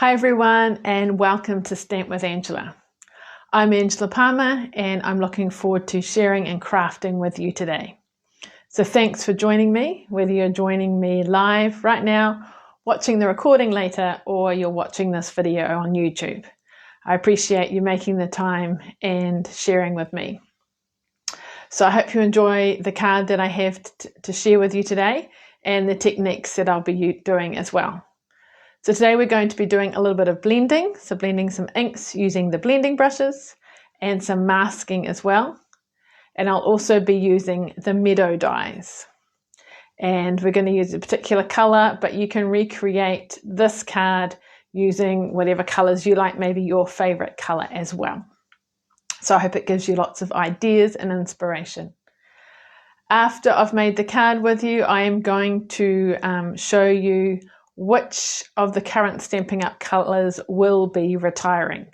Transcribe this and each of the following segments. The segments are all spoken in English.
Hi everyone and welcome to Stamp with Angela. I'm Angela Palmer and I'm looking forward to sharing and crafting with you today. So thanks for joining me, whether you're joining me live right now, watching the recording later, or you're watching this video on YouTube. I appreciate you making the time and sharing with me. So I hope you enjoy the card that I have to share with you today and the techniques that I'll be doing as well. So today we're going to be doing a little bit of blending, so blending some inks using the blending brushes and some masking as well. And I'll also be using the Meadow dies. And we're going to use a particular color, but you can recreate this card using whatever colors you like, maybe your favorite color as well. So I hope it gives you lots of ideas and inspiration. After I've made the card with you, I am going to show you which of the current Stampin' Up colors will be retiring.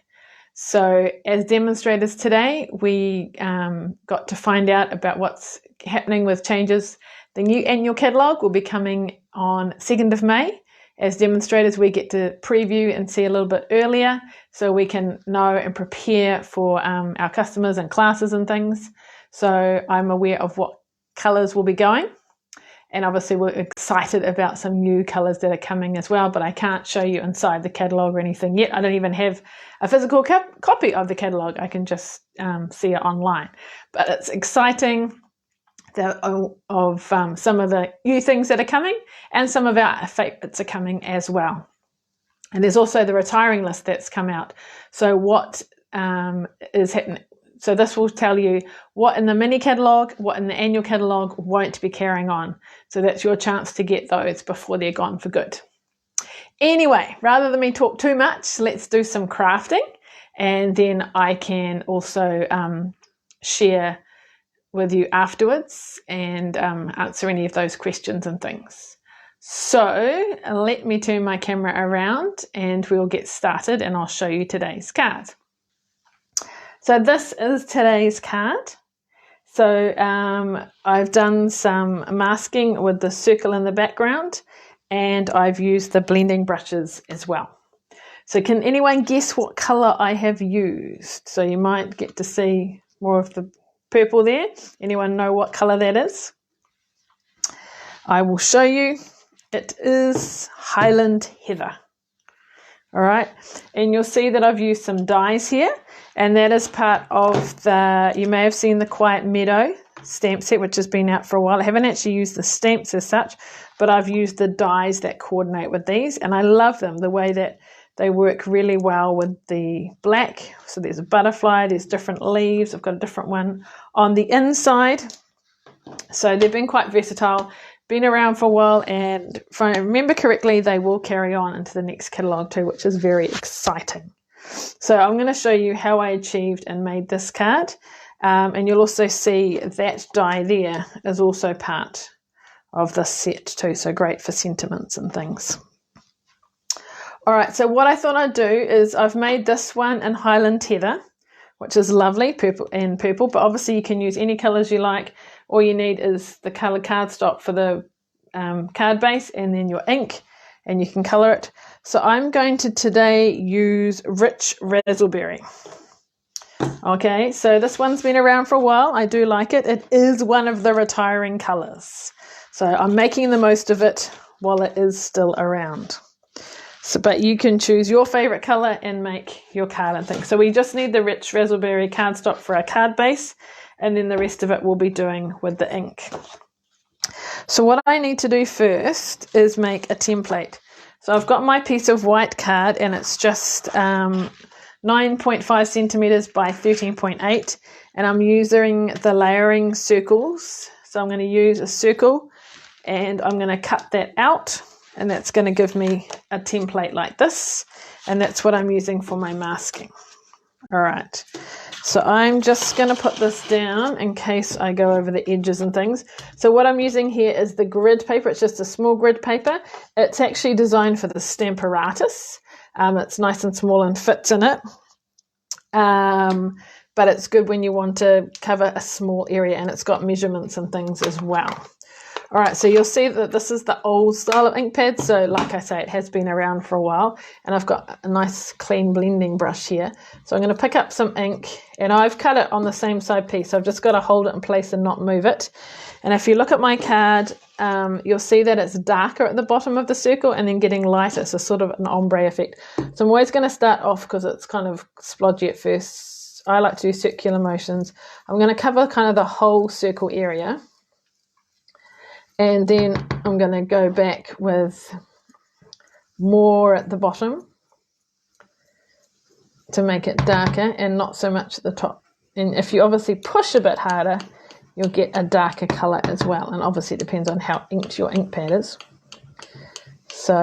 So as demonstrators today, we got to find out about what's happening with changes. The new annual catalogue will be coming on 2nd of May. As demonstrators, we get to preview and see a little bit earlier so we can know and prepare for our customers and classes and things. So I'm aware of what colors will be going. And obviously we're excited about some new colours that are coming as well, but I can't show you inside the catalogue or anything yet. I don't even have a physical copy of the catalogue. I can just see it online. But it's exciting of some of the new things that are coming, and some of our favourites are coming as well. And there's also the retiring list that's come out. So what is happening? So this will tell you what in the mini catalogue, what in the annual catalogue won't be carrying on. So that's your chance to get those before they're gone for good. Anyway, rather than me talk too much, let's do some crafting, and then I can also share with you afterwards and answer any of those questions and things. So let me turn my camera around and we'll get started, and I'll show you today's card. So this is today's card. So I've done some masking with the circle in the background, and I've used the blending brushes as well. So can anyone guess what colour I have used? So you might get to see more of the purple there. Anyone know what colour that is? I will show you. It is Highland Heather. All right, and you'll see that I've used some dies here, and that is part of the, you may have seen the Quiet Meadow stamp set, which has been out for a while. I haven't actually used the stamps as such, but I've used the dies that coordinate with these, and I love them, the way that they work really well with the black. So there's a butterfly, there's different leaves. I've got a different one on the inside. So they've been quite versatile. Been around for a while, and if I remember correctly, they will carry on into the next catalogue too, which is very exciting. So I'm going to show you how I achieved and made this card, and you'll also see that die there is also part of this set too, so great for sentiments and things. All right, so what I thought I'd do is I've made this one in Highland Heather, which is lovely, purple, but obviously you can use any colours you like. All you need is the coloured cardstock for the card base, and then your ink, and you can colour it. So I'm going to today use Rich Raspberry. Okay, so this one's been around for a while. I do like it. It is one of the retiring colours. So I'm making the most of it while it is still around. So, but you can choose your favourite colour and make your card and things. So we just need the Rich Raspberry cardstock for our card base, and then the rest of it we'll be doing with the ink. So what I need to do first is make a template. So I've got my piece of white card, and it's just 9.5 centimeters by 13.8, and I'm using the layering circles. So I'm going to use a circle, and I'm going to cut that out, and that's going to give me a template like this, and that's what I'm using for my masking. All right, so I'm just going to put this down in case I go over the edges and things. So what I'm using here is the grid paper. It's just a small grid paper. It's actually designed for the Stamparatus. It's nice and small and fits in it. But it's good when you want to cover a small area, and it's got measurements and things as well. All right, so you'll see that this is the old style of ink pad. So like I say, it has been around for a while, and I've got a nice clean blending brush here. So I'm going to pick up some ink, and I've cut it on the same side piece. So I've just got to hold it in place and not move it. And if you look at my card, you'll see that it's darker at the bottom of the circle and then getting lighter, so sort of an ombre effect. So I'm always going to start off, because it's kind of splodgy at first, I like to do circular motions. I'm going to cover kind of the whole circle area. And then I'm going to go back with more at the bottom to make it darker and not so much at the top. And if you obviously push a bit harder, you'll get a darker colour as well. And obviously it depends on how inked your ink pad is. So,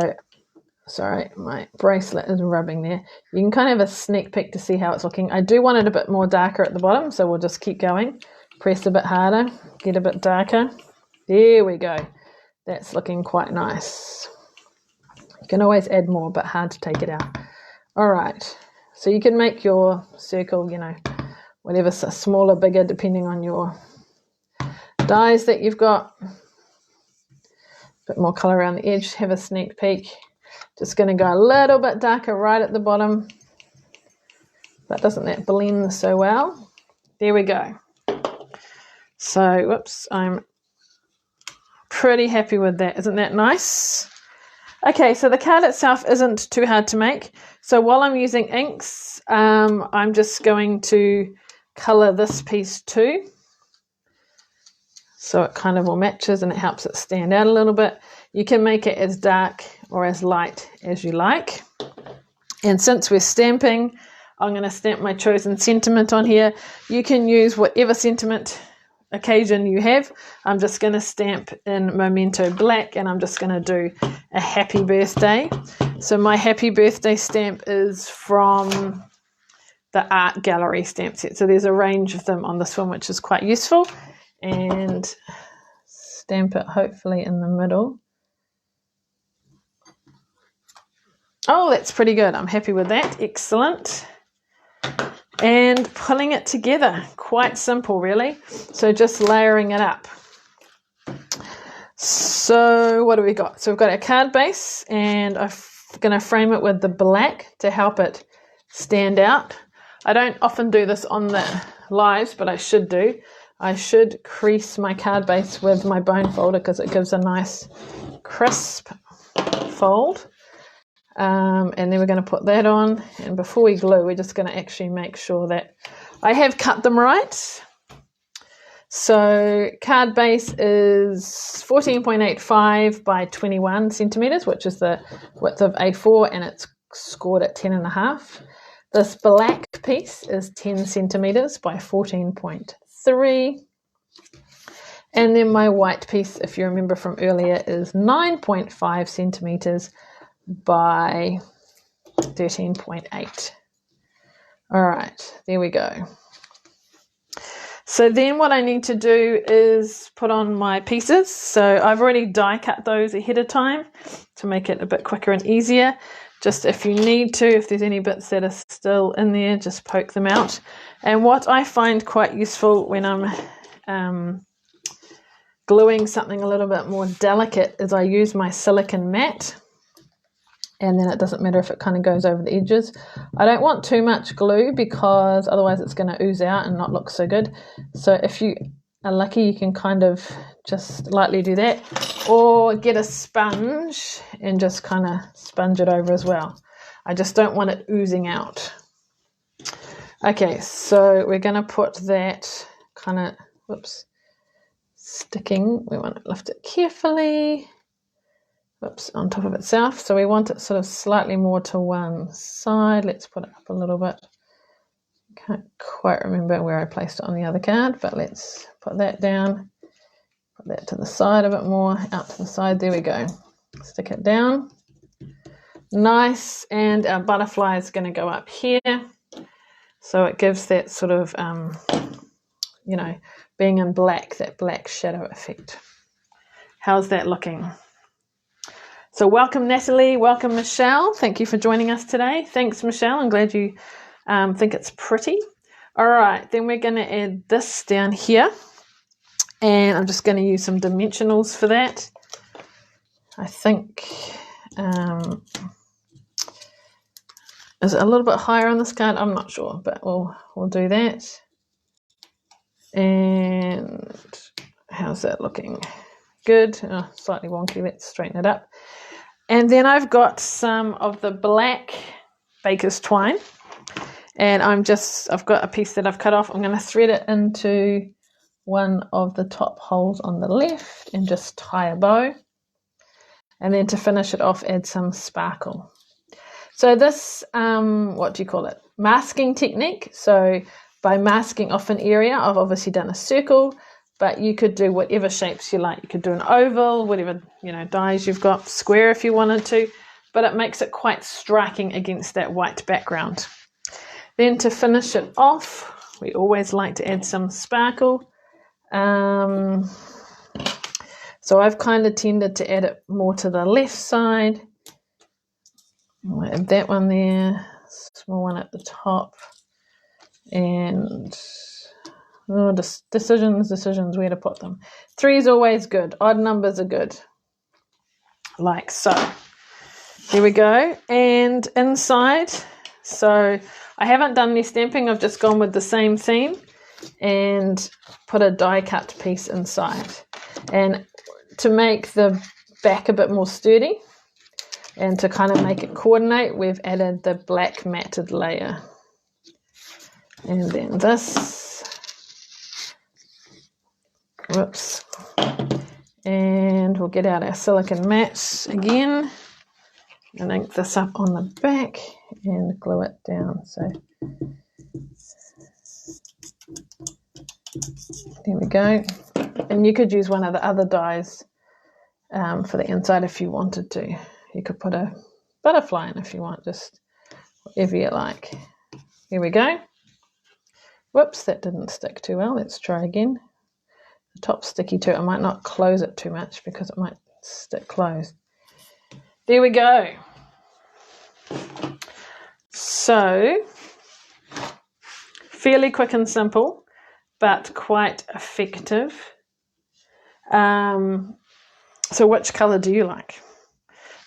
sorry, my bracelet is rubbing there. You can kind of have a sneak peek to see how it's looking. I do want it a bit more darker at the bottom, so we'll just keep going. Press a bit harder, get a bit darker. There we go. That's looking quite nice. You can always add more, but hard to take it out. All right. So you can make your circle, you know, whatever, smaller, bigger, depending on your dies that you've got. A bit more colour around the edge. Have a sneak peek. Just going to go a little bit darker right at the bottom. But doesn't that blend so well? There we go. So, whoops, I'm pretty happy with that. Isn't that nice? Okay, so the card itself isn't too hard to make. So while I'm using inks, I'm just going to colour this piece too. So it kind of all matches and it helps it stand out a little bit. You can make it as dark or as light as you like. And since we're stamping, I'm going to stamp my chosen sentiment on here. You can use whatever sentiment occasion you have. I'm just going to stamp in Memento Black, and I'm just going to do a happy birthday. So my happy birthday stamp is from the art gallery stamp set. So there's a range of them on this one, which is quite useful. And stamp it hopefully in the middle. Oh, that's pretty good. I'm happy with that. Excellent. And pulling it together, quite simple really. So just layering it up. So what do we got? So we've got our card base, and I'm going to frame it with the black to help it stand out. I don't often do this on the lives, but I should do. I should crease my card base with my bone folder because it gives a nice crisp fold. And then we're going to put that on, and before we glue, we're just going to actually make sure that I have cut them right. So card base is 14.85 by 21 centimeters, which is the width of A4, and it's scored at 10.5. This black piece is 10 centimeters by 14.3. And then my white piece, if you remember from earlier, is 9.5 centimeters by 13.8. All right, there we go. So then what I need to do is put on my pieces. So I've already die cut those ahead of time to make it a bit quicker and easier. Just if you need to, if there's any bits that are still in there, just poke them out. And what I find quite useful when I'm gluing something a little bit more delicate is I use my silicone mat. And then it doesn't matter if it kind of goes over the edges. I don't want too much glue because otherwise it's going to ooze out and not look so good. So if you are lucky, you can kind of just lightly do that, or get a sponge and just kind of sponge it over as well. I just don't want it oozing out. Okay, so we're going to put that kind of, whoops, sticking. We want to lift it carefully. Whoops, on top of itself. So we want it sort of slightly more to one side. Let's put it up a little bit. Can't quite remember where I placed it on the other card, but let's put that down. Put that to the side a bit more, out to the side. There we go. Stick it down. Nice. And our butterfly is going to go up here. So it gives that sort of, you know, being in black, that black shadow effect. How's that looking? So welcome Natalie, welcome Michelle. Thank you for joining us today. Thanks Michelle, I'm glad you think it's pretty. All right, then we're going to add this down here. And I'm just going to use some dimensionals for that. I think is it a little bit higher on this card? I'm not sure, but we'll do that. And how's that looking? Good. Oh, slightly wonky. Let's straighten it up. And then I've got some of the black baker's twine, and I've got a piece that I've cut off. I'm going to thread it into one of the top holes on the left and just tie a bow. And then to finish it off, add some sparkle. So this, what do you call it? Masking technique. So by masking off an area, I've obviously done a circle, but you could do whatever shapes you like. You could do an oval, whatever, dies you've got, square if you wanted to, but it makes it quite striking against that white background. Then to finish it off, we always like to add some sparkle. So I've kind of tended to add it more to the left side. I'll add that one there, small one at the top, and decisions where to put them. 3 is always good. Odd numbers are good, like so. Here we go. And inside, so I haven't done any stamping. I've just gone with the same theme and put a die cut piece inside. And to make the back a bit more sturdy and to kind of make it coordinate, we've added the black matted layer. And then this. Whoops. And we'll get out our silicone mats again and ink this up on the back and glue it down. So there we go. And you could use one of the other dies for the inside if you wanted to. You could put a butterfly in if you want, just whatever you like. Here we go. Whoops, that didn't stick too well. Let's try again. The top's sticky too. I might not close it too much because it might stick closed. There we go. So, fairly quick and simple, but quite effective. So which colour do you like?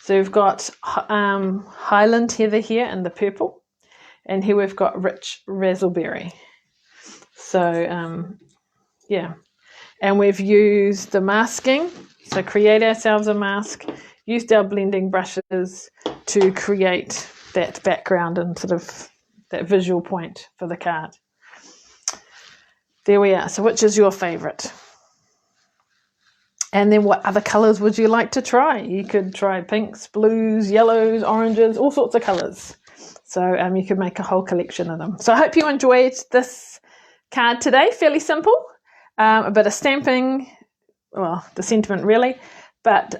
So we've got Highland Heather here in the purple, and here we've got Rich Razzleberry. So, yeah. And we've used the masking, so create ourselves a mask, used our blending brushes to create that background and sort of that visual point for the card. There we are. So which is your favourite? And then what other colours would you like to try? You could try pinks, blues, yellows, oranges, all sorts of colours. So you could make a whole collection of them. So I hope you enjoyed this card today. Fairly simple. A bit of stamping, well, the sentiment really, but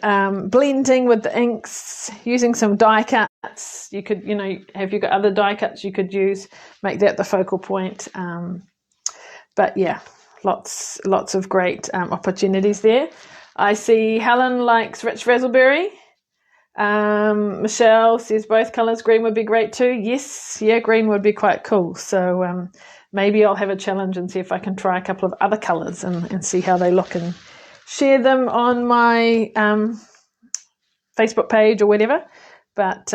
blending with the inks, using some die cuts. You could, have you got other die cuts you could use, make that the focal point. But yeah, lots of great opportunities there. I see Helen likes Rich Razzleberry. Michelle says both colours, green would be great too. Yes, yeah, green would be quite cool. So maybe I'll have a challenge and see if I can try a couple of other colours and see how they look and share them on my Facebook page or whatever. But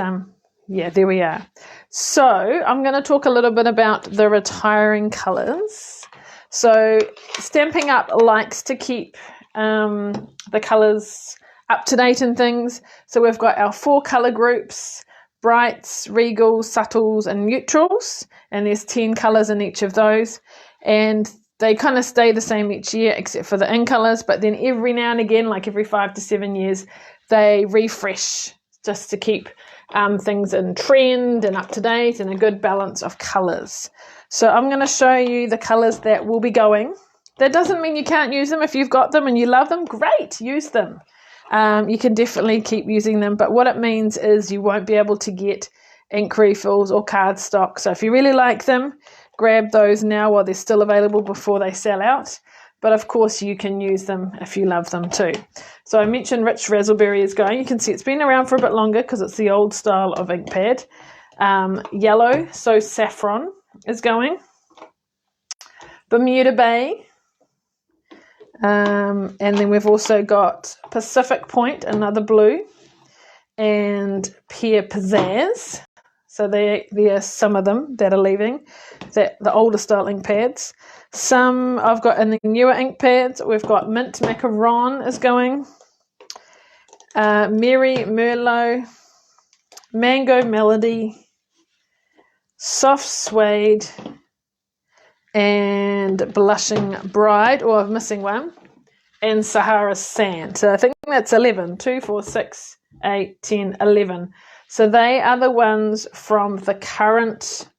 yeah, there we are. So I'm going to talk a little bit about the retiring colours. So Stampin' Up! Likes to keep the colours up to date and things. So we've got our 4 colour groups: brights, regals, subtles and neutrals, and there's 10 colours in each of those, and they kind of stay the same each year except for the in colours, but then every now and again, like every 5 to 7 years, they refresh just to keep things in trend and up to date and a good balance of colours. So I'm going to show you the colours that will be going. That doesn't mean you can't use them. If you've got them and you love them, great, use them. You can definitely keep using them, but what it means is you won't be able to get ink refills or cardstock. So if you really like them, grab those now while they're still available before they sell out. But of course you can use them if you love them too. So I mentioned Rich Razzleberry is going. You can see it's been around for a bit longer because it's the old style of ink pad. Yellow, so Saffron is going. Bermuda Bay, And then we've also got Pacific Point, another blue, and Pear Pizzazz. So there are some of them that are leaving, the older styling pads. Some I've got in the newer ink pads. We've got Mint Macaron is going, Mary Merlot, Mango Melody, Soft Suede, and Blushing Bride, or I'm missing one, and Sahara Sand. So I think that's 11. 2, 4, 6, 8, 10, 11. So they are the ones from the current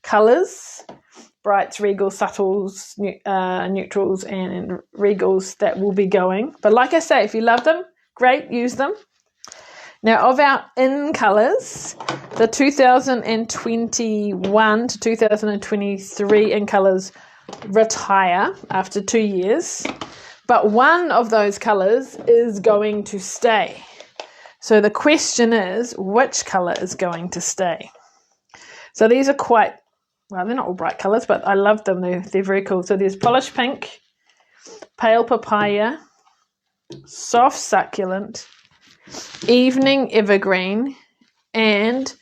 colours, brights, regals, subtles, neutrals, and regals that will be going. But like I say, if you love them, great, use them. Now, of our in colours, the 2021 to 2023 in colours retire after 2 years, but one of those colours is going to stay. So the question is, which colour is going to stay? So these are quite, well, they're not all bright colours, but I love them. They're very cool. So there's Polish Pink, Pale Papaya, Soft Succulent, Evening Evergreen, and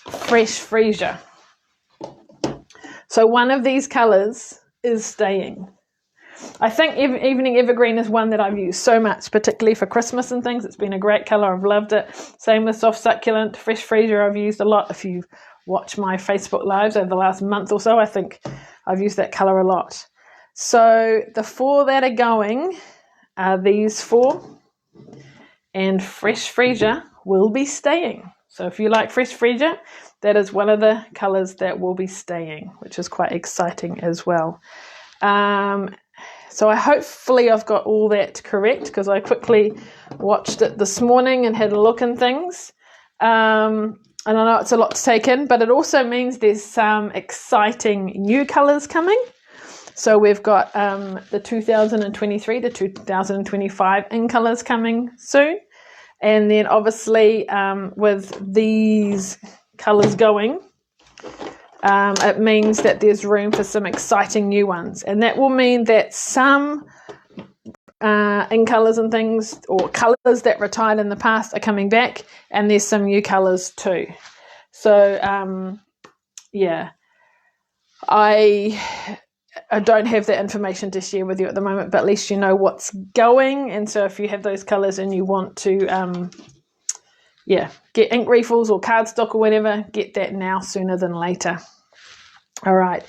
Fresh Freesia. So one of these colours is staying. I think Evening Evergreen is one that I've used so much, particularly for Christmas and things. It's been a great colour. I've loved it. Same with Soft Succulent. Fresh Freesia I've used a lot. If you've watched my Facebook Lives over the last month or so, I think I've used that colour a lot. So the 4 that are going are these 4. And Fresh Freesia will be staying. So if you like Fresh Freesia, that is one of the colours that will be staying, which is quite exciting as well. So hopefully I've got all that correct, because I quickly watched it this morning and had a look and things. And I know it's a lot to take in, but it also means there's some exciting new colours coming. So we've got the 2023 to 2025 in colours coming soon. And then obviously with these colours going, it means that there's room for some exciting new ones. And that will mean that some in colours and things, or colours that retired in the past, are coming back, and there's some new colours too. So yeah, I don't have that information to share with you at the moment, but at least you know what's going. And so if you have those colours and you want to get ink refills or cardstock or whatever, get that now sooner than later. All right.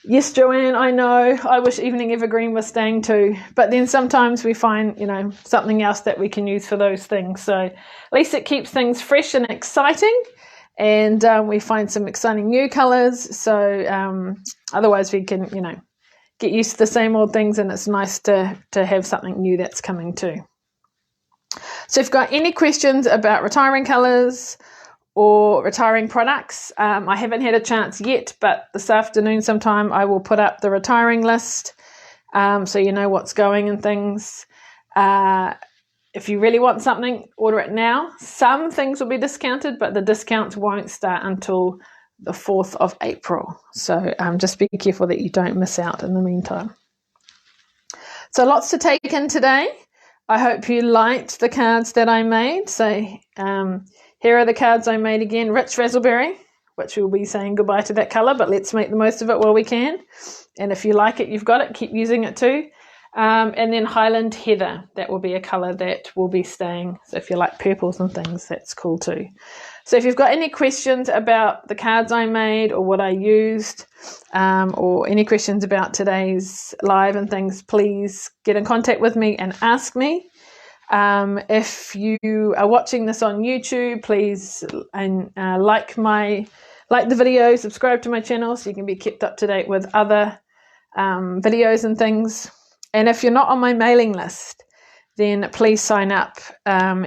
Yes, Joanne, I know. I wish Evening Evergreen was staying too. But then sometimes we find, something else that we can use for those things. So at least it keeps things fresh and exciting. And we find some exciting new colours. So otherwise we can, get used to the same old things. And it's nice to have something new that's coming too. So if you've got any questions about retiring colours or retiring products, I haven't had a chance yet, but this afternoon sometime I will put up the retiring list so you know what's going and things. If you really want something, order it now. Some things will be discounted, but the discounts won't start until the 4th of April. So just be careful that you don't miss out in the meantime. So lots to take in today. I hope you liked the cards that I made. So here are the cards I made again. Rich Razzleberry, which we'll be saying goodbye to that colour, but let's make the most of it while we can. And if you like it, you've got it, keep using it too. And then Highland Heather, that will be a colour that will be staying. So if you like purples and things, that's cool too. So if you've got any questions about the cards I made or what I used, or any questions about today's live and things, please get in contact with me and ask me. If you are watching this on YouTube, please like the video, subscribe to my channel so you can be kept up to date with other videos and things. And if you're not on my mailing list, then please sign up.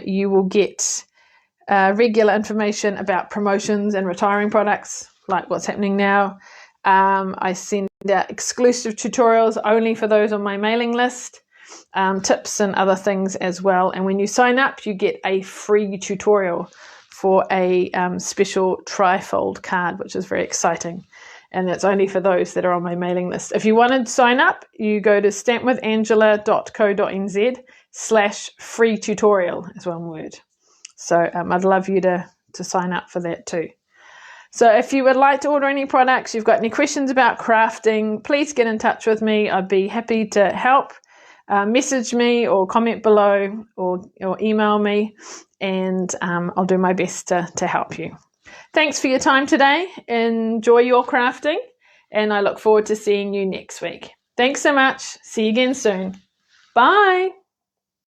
You will get regular information about promotions and retiring products, like what's happening now. I send out exclusive tutorials only for those on my mailing list, tips and other things as well. And when you sign up, you get a free tutorial for a special trifold card, which is very exciting. and it's only for those that are on my mailing list. If you want to sign up, you go to stampwithangela.co.nz/free tutorial is one word. So I'd love you to sign up for that too. So if you would like to order any products, you've got any questions about crafting, please get in touch with me. I'd be happy to help. Message me or comment below or email me, and I'll do my best to help you. Thanks for your time today. Enjoy your crafting, and I look forward to seeing you next week. Thanks so much. See you again soon. Bye.